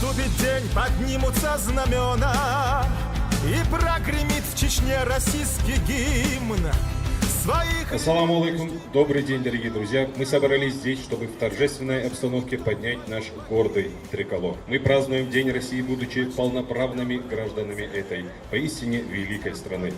Наступит день, поднимутся знамена, и прогремит в Чечне российский гимн. Ассаламу алейкум, добрый день, дорогие друзья. Мы собрались здесь, чтобы в торжественной обстановке поднять наш гордый триколор. Мы празднуем День России, будучи полноправными гражданами этой поистине великой страны.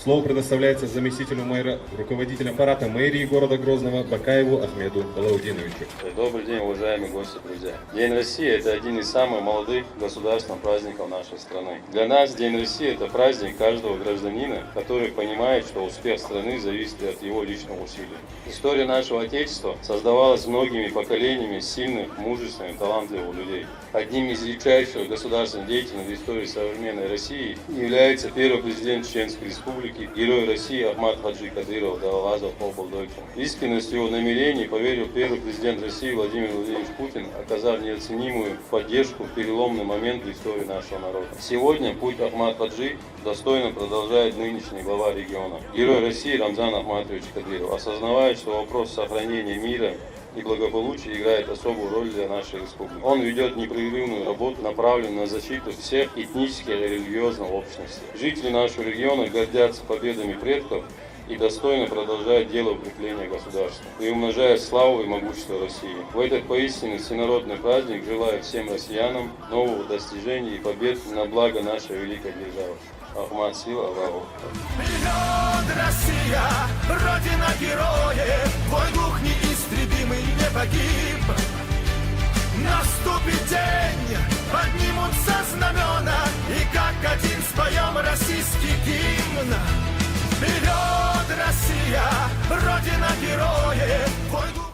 Слово предоставляется заместителю мэра, руководителю аппарата мэрии города Грозного Бакаеву Ахмеду Балаудиновичу. Добрый день, уважаемые гости, друзья. День России – это один из самых молодых государственных праздников нашей страны. Для нас День России – это праздник каждого гражданина, который понимает, что успех страны зависит от его личного усилия. История нашего Отечества создавалась многими поколениями сильных, мужественных, талантливых людей. Одним из величайших государственных деятелей в истории современной России является первый президент Чеченской Республики, герой России Ахмад Хаджи Кадыров, да Аллах Поболдойчик. Искренность его намерений поверил первый президент России Владимир Владимирович Путин, оказав неоценимую поддержку в переломный момент в истории нашего народа. Сегодня путь Ахмад Хаджи достойно продолжает нынешний глава региона, герой России Рамзан Ахматович Кадыров, осознавая, что вопрос сохранения мира и благополучие играет особую роль для нашей республики. Он ведет непрерывную работу, направленную на защиту всех этнических и религиозных общностей. Жители нашего региона гордятся победами предков и достойно продолжают дело укрепления государства, приумножая славу и могущество России. В этот поистине всенародный праздник желаю всем россиянам новых достижений и побед на благо нашей великой державы. Ахмад Сила, Аллаху. Вперед, Россия, Родина героев, твой дух неистребимый не погиб. Наступит день, поднимутся знамена, и как один споем российский гимн. Вперед, Россия, Родина героев, твой дух...